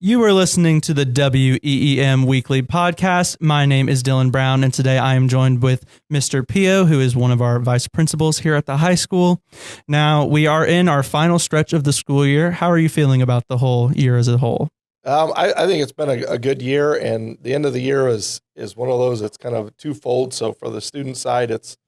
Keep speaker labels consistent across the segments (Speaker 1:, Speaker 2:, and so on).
Speaker 1: You are listening to the WEEM Weekly Podcast. My name is Dylan Brown, and today I am joined with Mr. Pio, who is one of our vice principals here at the high school. Now, we are in our final stretch of the school year. How are you feeling about the whole year as a whole?
Speaker 2: I think it's been a good year, and the end of the year is one of those that's kind of twofold. So for the student side, it's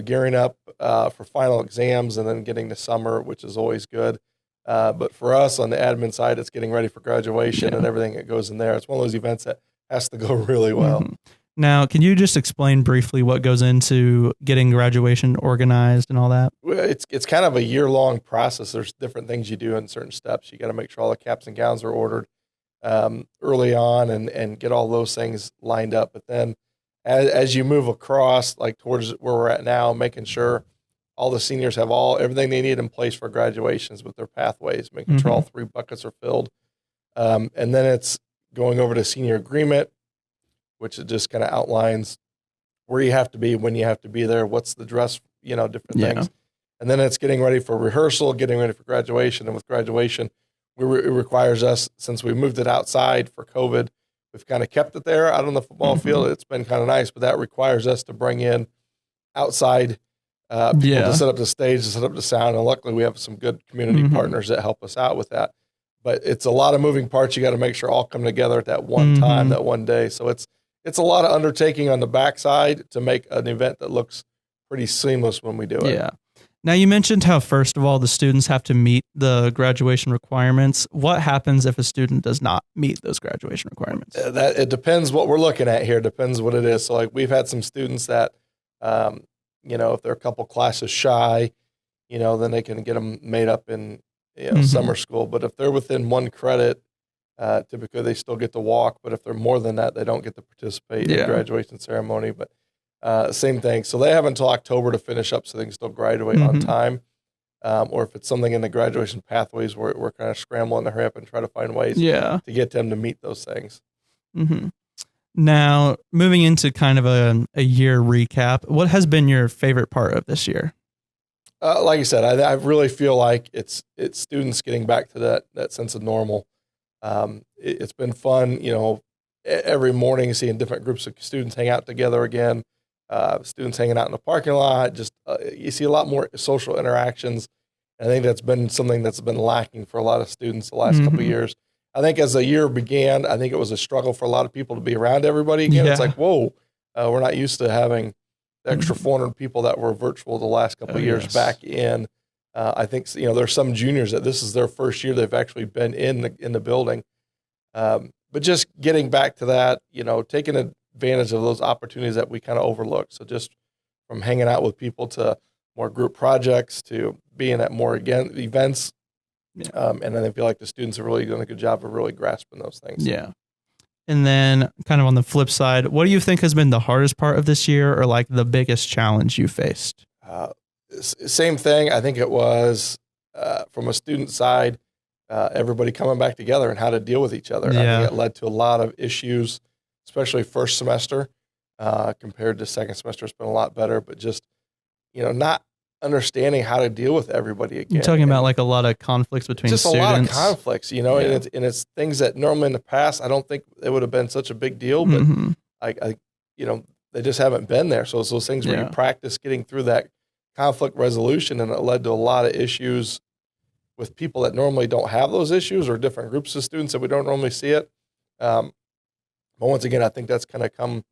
Speaker 2: gearing up for final exams and then getting to summer, which is always good. But for us on the admin side, it's getting ready for graduation and everything that goes in there. It's one of those events that has to go really well.
Speaker 1: Mm-hmm. Now, can you just explain briefly what goes into getting graduation organized and all that?
Speaker 2: It's kind of a year-long process. There's different things you do in certain steps. You got to make sure all the caps and gowns are ordered early on and get all those things lined up. But then as you move across, like towards where we're at now, making sure all the seniors have everything they need in place for graduations with their pathways, making sure all three buckets are filled. And then it's going over to senior agreement, which it just kind of outlines where you have to be, when you have to be there, what's the dress, different things. And then it's getting ready for rehearsal, getting ready for graduation. And with graduation, it requires us, since we moved it outside for COVID, we've kind of kept it there out on the football field. It's been kind of nice, but that requires us to bring in outside people to set up the stage, to set up the sound. And luckily we have some good community partners that help us out with that. But it's a lot of moving parts. You got to make sure all come together at that one time, that one day. So it's a lot of undertaking on the backside to make an event that looks pretty seamless when we do it.
Speaker 1: Yeah. Now, you mentioned how, first of all, the students have to meet the graduation requirements. What happens if a student does not meet those graduation requirements?
Speaker 2: It depends what we're looking at here. It depends what it is. So like we've had some students that, if they're a couple classes shy, then they can get them made up in summer school. But if they're within one credit, typically they still get to walk. But if they're more than that, they don't get to participate in the graduation ceremony. But same thing. So they have until October to finish up so they can still graduate on time. Or if it's something in the graduation pathways, we're kind of scrambling to hurry up and try to find ways to get them to meet those things.
Speaker 1: Now, moving into kind of a year recap, what has been your favorite part of this year?
Speaker 2: Like I said, I really feel like it's students getting back to that sense of normal. It's been fun, every morning seeing different groups of students hang out together again, students hanging out in the parking lot. Just you see a lot more social interactions. I think that's been something that's been lacking for a lot of students the last couple of years. I think as the year began, I think it was a struggle for a lot of people to be around everybody again. It's like, whoa, we're not used to having the extra 400 people that were virtual the last couple of years back in. I think, there's some juniors that this is their first year they've actually been in the building. But just getting back to that, taking advantage of those opportunities that we kind of overlooked. So just from hanging out with people to more group projects to being at more events. And then I feel like the students have really done a good job of really grasping those things.
Speaker 1: Yeah. And then kind of on the flip side, what do you think has been the hardest part of this year, or like the biggest challenge you faced?
Speaker 2: Same thing. I think it was from a student side, everybody coming back together and how to deal with each other. I think it led to a lot of issues, especially first semester compared to second semester. It's been a lot better, but just, not understanding how to deal with everybody again.
Speaker 1: You're talking about like a lot of conflicts between
Speaker 2: just
Speaker 1: students.
Speaker 2: A lot of conflicts, and it's things that normally in the past, I don't think it would have been such a big deal, but they just haven't been there. So it's those things where you practice getting through that conflict resolution, and it led to a lot of issues with people that normally don't have those issues, or different groups of students that we don't normally see it. But once again, I think that's kind of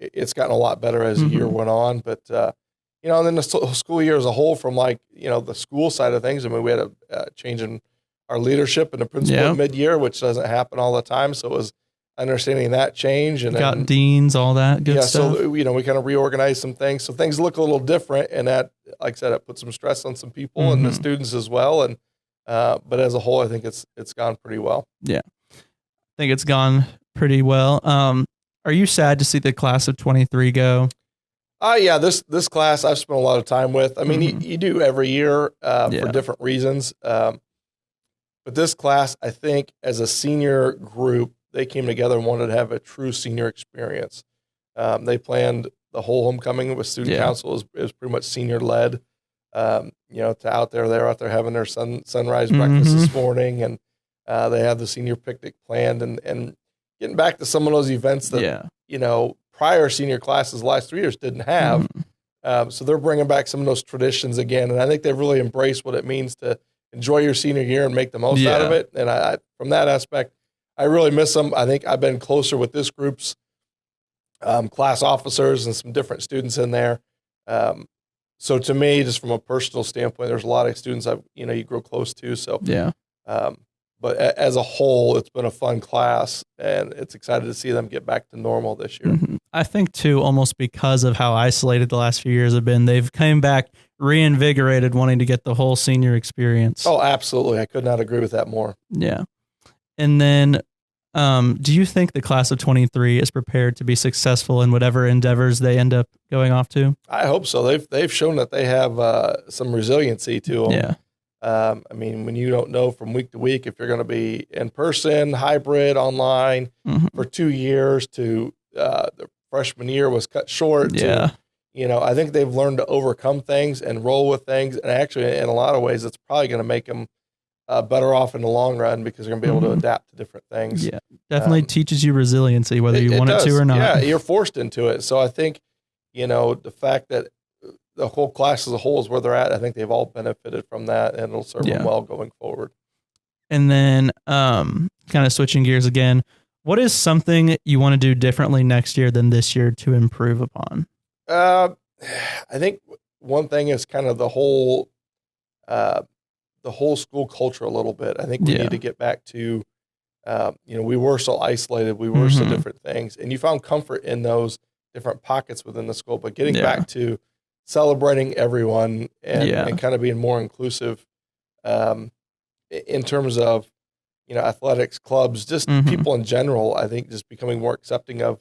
Speaker 2: it's gotten a lot better as the year went on, but and then the school year as a whole, from the school side of things. I mean, we had a change in our leadership and the principal mid-year, which doesn't happen all the time. So it was understanding that change, and
Speaker 1: got deans, all that good stuff.
Speaker 2: So we kind of reorganized some things. So things look a little different, and that, like I said, it put some stress on some people and the students as well. And but as a whole, I think it's gone pretty well. Yeah,
Speaker 1: I think it's gone pretty well. Are you sad to see the class of 23 go?
Speaker 2: This class I've spent a lot of time with. I mean, you do every year for different reasons. But this class, I think, as a senior group, they came together and wanted to have a true senior experience. They planned the whole homecoming with student council is pretty much senior led. To they're out there having their sunrise breakfast this morning, and They have the senior picnic planned, and getting back to some of those events that prior senior classes the last 3 years didn't have. So they're bringing back some of those traditions again, and I think they've really embraced what it means to enjoy your senior year and make the most out of it. And I from that aspect, I really miss them. I think I've been closer with this group's class officers and some different students in there. So to me, just from a personal standpoint, there's a lot of students you grow close to. So but as a whole, it's been a fun class, and it's excited to see them get back to normal this year.
Speaker 1: I think too, almost because of how isolated the last few years have been, they've come back reinvigorated, wanting to get the whole senior experience.
Speaker 2: Oh, absolutely. I could not agree with that more.
Speaker 1: Yeah. And then, do you think the class of 23 is prepared to be successful in whatever endeavors they end up going off to?
Speaker 2: I hope so. They've shown that they have some resiliency to them.
Speaker 1: Yeah.
Speaker 2: I mean, when you don't know from week to week if you're going to be in person, hybrid, online for 2 years, to the freshman year was cut short.
Speaker 1: Yeah.
Speaker 2: I think they've learned to overcome things and roll with things. And actually, in a lot of ways, it's probably going to make them better off in the long run, because they're going to be able to adapt to different things.
Speaker 1: Yeah, definitely teaches you resiliency, whether you want it to or not.
Speaker 2: Yeah, you're forced into it. So I think, the fact that the whole class as a whole is where they're at, I think they've all benefited from that, and it'll serve them well going forward.
Speaker 1: And then kind of switching gears again, what is something you want to do differently next year than this year to improve upon?
Speaker 2: I think one thing is kind of the whole school culture a little bit. I think we need to get back to, we were so isolated, we were so different things, and you found comfort in those different pockets within the school, but getting back to celebrating everyone and kind of being more inclusive in terms of, athletics, clubs, just people in general. I think just becoming more accepting of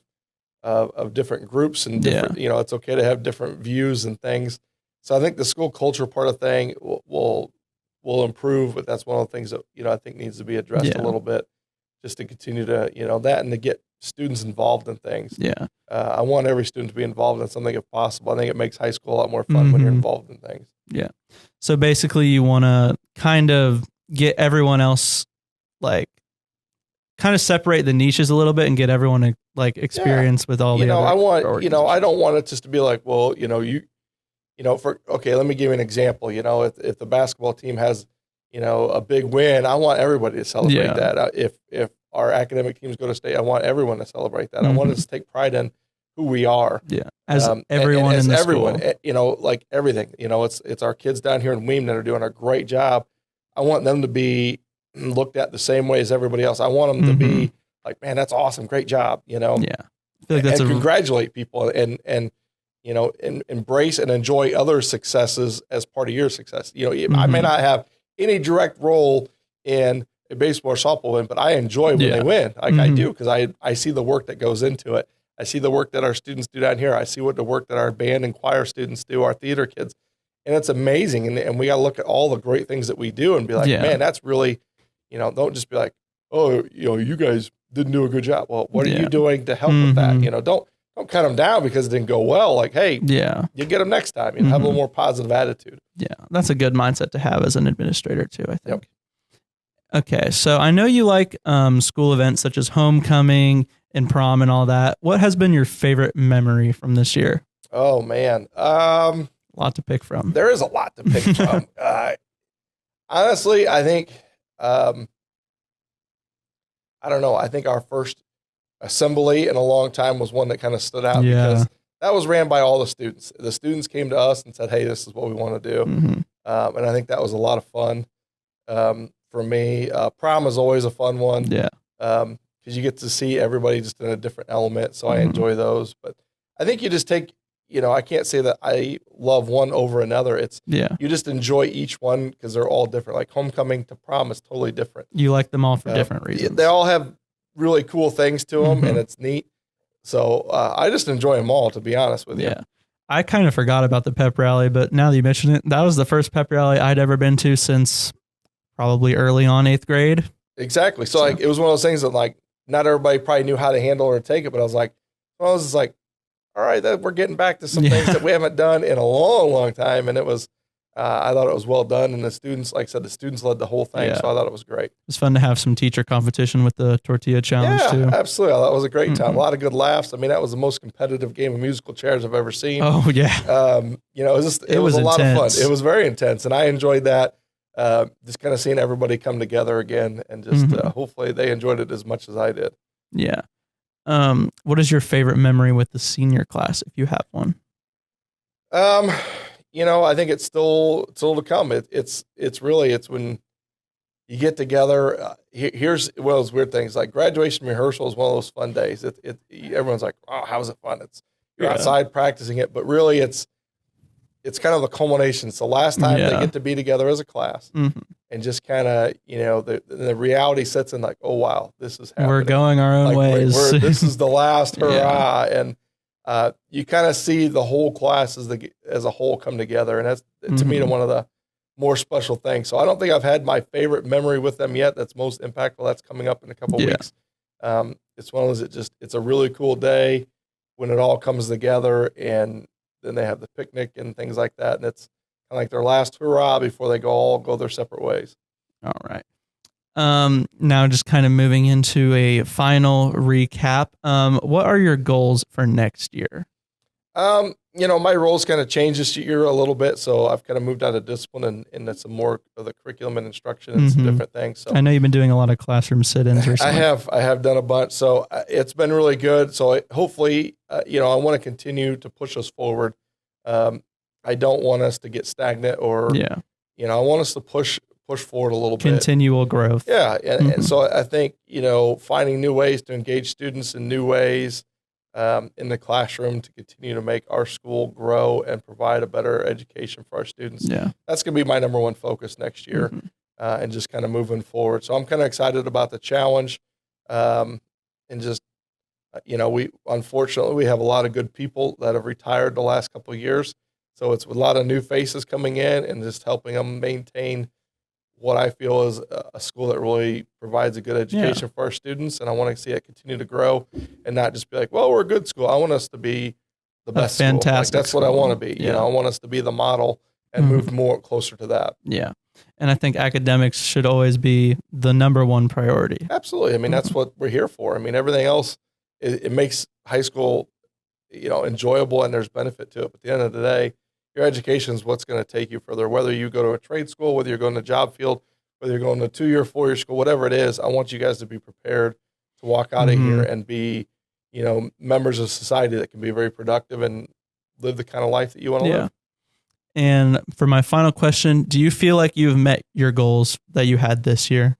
Speaker 2: different groups and different, it's okay to have different views and things. So I think the school culture part of thing will improve, but that's one of the things that, I think needs to be addressed a little bit, just to continue to, that, and to get students involved in things.
Speaker 1: Yeah.
Speaker 2: I want every student to be involved in something if possible. I think it makes high school a lot more fun when you're involved in things.
Speaker 1: Yeah. So basically you want to kind of get everyone else, like, kind of separate the niches a little bit and get everyone to, like, experience with all the other
Speaker 2: I want, I don't want it just to be like, well, let me give you an example. If the basketball team has, a big win, I want everybody to celebrate that. If our academic teams go to state, I want everyone to celebrate that. I want us to take pride in who we are.
Speaker 1: Yeah. As everyone
Speaker 2: and as
Speaker 1: in the
Speaker 2: everyone,
Speaker 1: school.
Speaker 2: Like everything, it's our kids down here in WEEM that are doing a great job. I want them to be looked at the same way as everybody else. I want them to be like, man, that's awesome. Great job.
Speaker 1: Yeah. I feel like that's
Speaker 2: and congratulate people and embrace and enjoy other successes as part of your success. I may not have any direct role in a baseball or softball win, but I enjoy when they win. Like I do, because I see the work that goes into it. I see the work that our students do down here. I see what the work that our band and choir students do, our theater kids. And it's amazing. And we got to look at all the great things that we do and be like, man, that's really, don't just be like, oh, you guys didn't do a good job. Well, what are you doing to help with that? Don't cut them down because it didn't go well. Like, hey, you get them next time. Have a little more positive attitude.
Speaker 1: Yeah, that's a good mindset to have as an administrator too, I think. Yep. Okay, so I know you like school events such as homecoming and prom and all that. What has been your favorite memory from this year?
Speaker 2: Oh, man.
Speaker 1: A lot to pick from.
Speaker 2: There is a lot to pick from. Honestly, I think, I don't know. I think our first assembly in a long time was one that kind of stood out because that was ran by all the students. The students came to us and said, hey, this is what we want to do. And I think that was a lot of fun for me. Prom is always a fun one. Yeah. Because you get to see everybody just in a different element. So I enjoy those. But I think you just take, I can't say that I love one over another. It's you just enjoy each one because they're all different. Like homecoming to prom is totally different.
Speaker 1: You like them all for different reasons.
Speaker 2: They all have really cool things to them and it's neat. So I just enjoy them all, to be honest with you.
Speaker 1: Yeah. I kind of forgot about the pep rally, but now that you mention it, that was the first pep rally I'd ever been to since probably early on 8th grade.
Speaker 2: Exactly. So like, it was one of those things that like, not everybody probably knew how to handle or take it, but I was like, all right, we're getting back to some things that we haven't done in a long, long time. And it was, I thought it was well done, and the students, like I said, the students led the whole thing,
Speaker 1: Yeah.
Speaker 2: so I thought it was great.
Speaker 1: It's fun to have some teacher competition with the tortilla challenge
Speaker 2: Yeah,
Speaker 1: too.
Speaker 2: absolutely. That was a great time.
Speaker 1: Mhm.
Speaker 2: A lot of good laughs. I mean, that was the most competitive game of musical chairs I've ever seen.
Speaker 1: Oh yeah,
Speaker 2: It was a lot of fun. It was very intense, and I enjoyed that. Just kind of seeing everybody come together again, and just hopefully they enjoyed it as much as I did.
Speaker 1: yeah. What is your favorite memory with the senior class, if you have one?
Speaker 2: I think it's still to come. It's when you get together. Here's one of those weird things. Like graduation rehearsal is one of those fun days. Everyone's like, "Oh, how was it fun?" You're outside practicing it, but really it's kind of the culmination. It's the last time they get to be together as a class, and just kind of the reality sets in. Like, oh wow, this is happening.
Speaker 1: We're going our own ways.
Speaker 2: This is the last hurrah, and you kind of see the whole class as a whole come together, and that's to me one of the more special things. So I don't think I've had my favorite memory with them yet. That's most impactful. That's coming up in a couple weeks. It's one of those. It's a really cool day when it all comes together, and then they have the picnic and things like that, and it's kind of like their last hurrah before they all go their separate ways.
Speaker 1: All right. Now just kind of moving into a final recap. What are your goals for next year?
Speaker 2: My role's kind of changed this year a little bit, so I've kind of moved out of discipline and some more of the curriculum and instruction and some different things. So
Speaker 1: I know you've been doing a lot of classroom sit-ins or something.
Speaker 2: I have done a bunch, so it's been really good. So hopefully, I want to continue to push us forward. I don't want us to get stagnant or, I want us to push forward a little bit.
Speaker 1: Continual growth.
Speaker 2: Yeah. And so I think, finding new ways to engage students in new ways in the classroom to continue to make our school grow and provide a better education for our students.
Speaker 1: Yeah.
Speaker 2: That's going to be my number one focus next year and just kind of moving forward. So I'm kind of excited about the challenge and just, unfortunately, we have a lot of good people that have retired the last couple of years. So it's a lot of new faces coming in and just helping them maintain what I feel is a school that really provides a good education for our students. And I want to see it continue to grow and not just be like, well, we're a good school. I want us to be the best
Speaker 1: fantastic
Speaker 2: school. Like, that's what I want to be. I want us to be the model and move more closer to that.
Speaker 1: Yeah. And I think academics should always be the number one priority.
Speaker 2: Absolutely. I mean, that's what we're here for. I mean, everything else, it makes high school, enjoyable and there's benefit to it. But at the end of the day, your education is what's going to take you further. Whether you go to a trade school, whether you're going to job field, whether you're going to 2-year, 4-year school, whatever it is, I want you guys to be prepared to walk out of here and be, members of society that can be very productive and live the kind of life that you want to live.
Speaker 1: And for my final question, do you feel like you've met your goals that you had this year?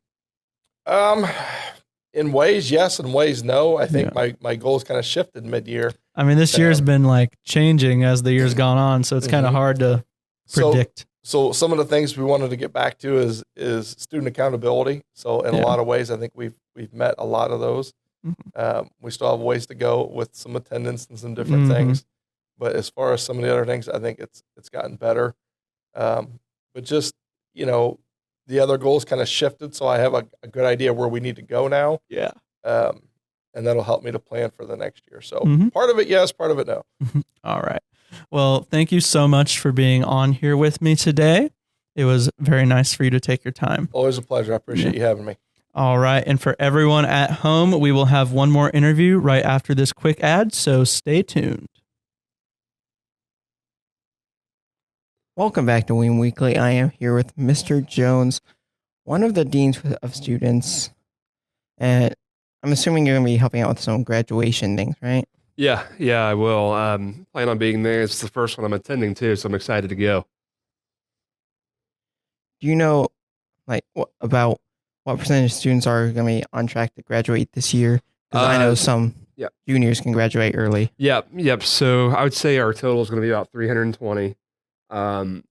Speaker 2: In ways, yes. In ways, no. I think my goals kind of shifted mid-year.
Speaker 1: I mean, this year's been like changing as the year's gone on, so it's kind of hard to predict.
Speaker 2: So some of the things we wanted to get back to is student accountability. So in a lot of ways, I think we've met a lot of those. We still have ways to go with some attendance and some different things. But as far as some of the other things, I think it's gotten better. But just, the other goals kind of shifted, so I have a good idea where we need to go now.
Speaker 1: Yeah.
Speaker 2: And that'll help me to plan for the next year. So part of it, yes, part of it, no.
Speaker 1: All right. Well, thank you so much for being on here with me today. It was very nice for you to take your time.
Speaker 2: Always a pleasure. I appreciate you having me.
Speaker 1: All right. And for everyone at home, we will have one more interview right after this quick ad, so stay tuned.
Speaker 3: Welcome back to WEEM Weekly. I am here with Mr. Jones, one of the deans of students, and I'm assuming you're going to be helping out with some graduation things, right?
Speaker 4: Yeah, I will. Plan on being there. It's the first one I'm attending too, so I'm excited to go.
Speaker 3: Do you know, about what percentage of students are going to be on track to graduate this year? Because I know some juniors can graduate early.
Speaker 4: Yep. So I would say our total is going to be about 320.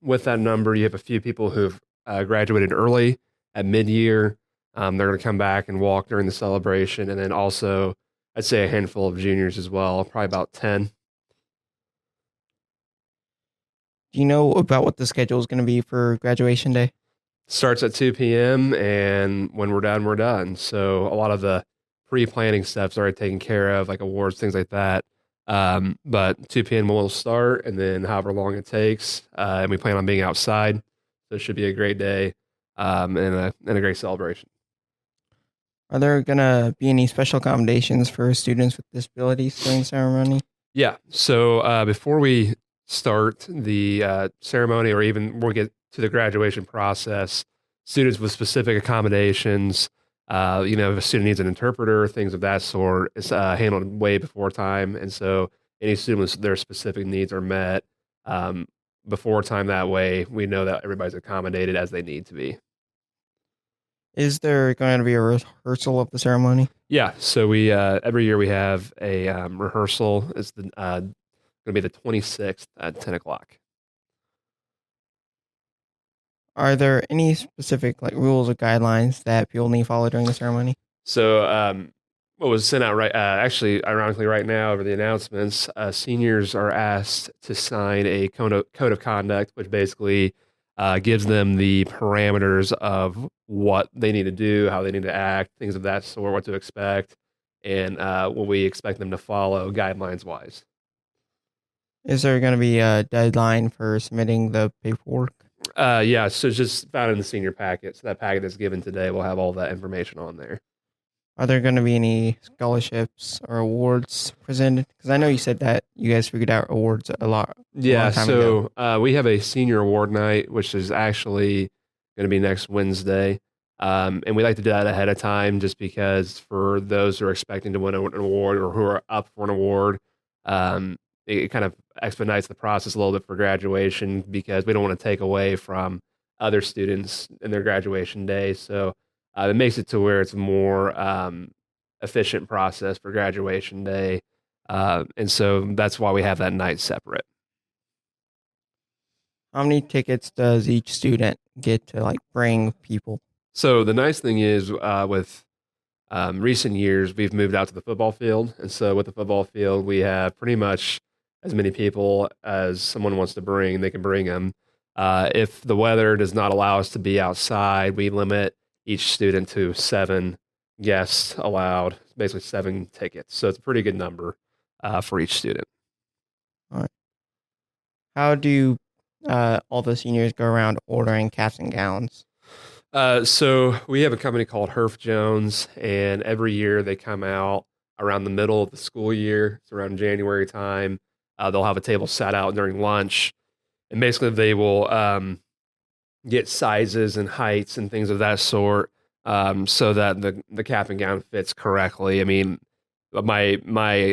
Speaker 4: With that number, you have a few people who've graduated early at mid-year. They're going to come back and walk during the celebration. And then also, I'd say a handful of juniors as well, probably about 10.
Speaker 3: Do you know about what the schedule is going to be for graduation day?
Speaker 4: Starts at 2 p.m. and when we're done, we're done. So a lot of the pre-planning stuff's already taken care of, like awards, things like that. But 2 p.m. will start, and then however long it takes, and we plan on being outside. So it should be a great day, and a great celebration.
Speaker 3: Are there going to be any special accommodations for students with disabilities during the ceremony?
Speaker 4: Yeah. So before we start the ceremony, or even we'll get to the graduation process, students with specific accommodations, if a student needs an interpreter, things of that sort, is handled way before time. And so any students, their specific needs are met before time. That way, we know that everybody's accommodated as they need to be.
Speaker 3: Is there going to be a rehearsal of the ceremony?
Speaker 4: Yeah, so we every year we have a rehearsal. It's going to be the 26th at 10 o'clock.
Speaker 3: Are there any specific rules or guidelines that people need to follow during the ceremony?
Speaker 4: So what was sent out actually, ironically, right now over the announcements, seniors are asked to sign a code of conduct, which basically gives them the parameters of what they need to do, how they need to act, things of that sort, what to expect, and what we expect them to follow guidelines-wise.
Speaker 3: Is there going to be a deadline for submitting the paperwork?
Speaker 4: Yeah, so it's just found in the senior packet. So that packet that's given today will have all that information on there.
Speaker 3: Are there going to be any scholarships or awards presented? Because I know you said that you guys figured out awards a long time ago.
Speaker 4: We have a senior award night, which is actually going to be next Wednesday. And we like to do that ahead of time just because for those who are expecting to win an award or who are up for an award, it kind of expedites the process a little bit for graduation because we don't want to take away from other students in their graduation day. So it makes it to where it's a more efficient process for graduation day. And so that's why we have that night separate.
Speaker 3: How many tickets does each student get to bring people?
Speaker 4: So the nice thing is with recent years, we've moved out to the football field. And so with the football field, we have pretty much as many people as someone wants to bring, they can bring them. If the weather does not allow us to be outside, we limit each student to 7 guests allowed, basically 7 tickets. So it's a pretty good number for each student.
Speaker 3: All right. How do all the seniors go around ordering caps and gowns?
Speaker 4: So we have a company called Herf Jones, and every year they come out around the middle of the school year. It's around January time. They'll have a table set out during lunch, and basically they will get sizes and heights and things of that sort so that the cap and gown fits correctly. I mean, my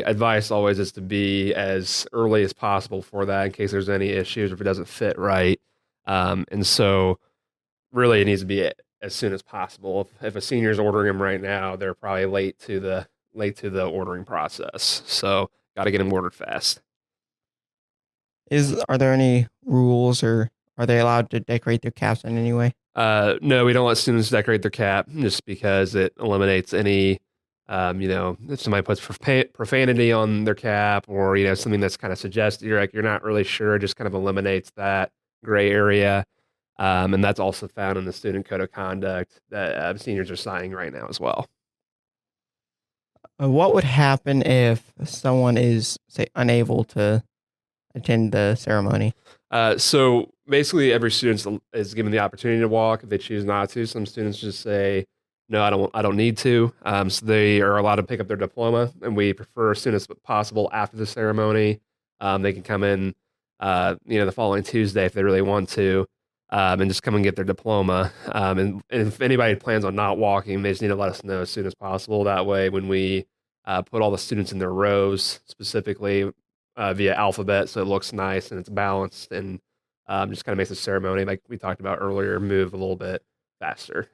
Speaker 4: advice always is to be as early as possible for that in case there's any issues or if it doesn't fit right. And so really it needs to be as soon as possible. If a senior's ordering them right now, they're probably late to the ordering process. So got to get them ordered fast.
Speaker 3: Are there any rules, or are they allowed to decorate their caps in any way?
Speaker 4: No, we don't let students decorate their cap just because it eliminates any, if somebody puts profanity on their cap or, something that's kind of suggested, you're not really sure, it just kind of eliminates that gray area. And that's also found in the student code of conduct that seniors are signing right now as well.
Speaker 3: What would happen if someone is, say, unable to attend the ceremony?
Speaker 4: So basically every student is given the opportunity to walk if they choose not to. Some students just say, no, I don't need to. So they are allowed to pick up their diploma, and we prefer as soon as possible after the ceremony. They can come in, the following Tuesday if they really want to, and just come and get their diploma. And if anybody plans on not walking, they just need to let us know as soon as possible. That way, when we put all the students in their rows, specifically via alphabet, so it looks nice and it's balanced, and just kind of makes the ceremony, like we talked about earlier, move a little bit faster.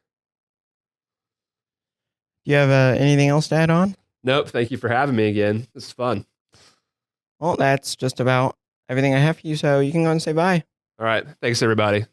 Speaker 3: Do you have anything else to add on?
Speaker 4: Nope. Thank you for having me again. This is fun.
Speaker 3: Well, that's just about everything I have for you, so you can go and say bye.
Speaker 4: All right. Thanks, everybody.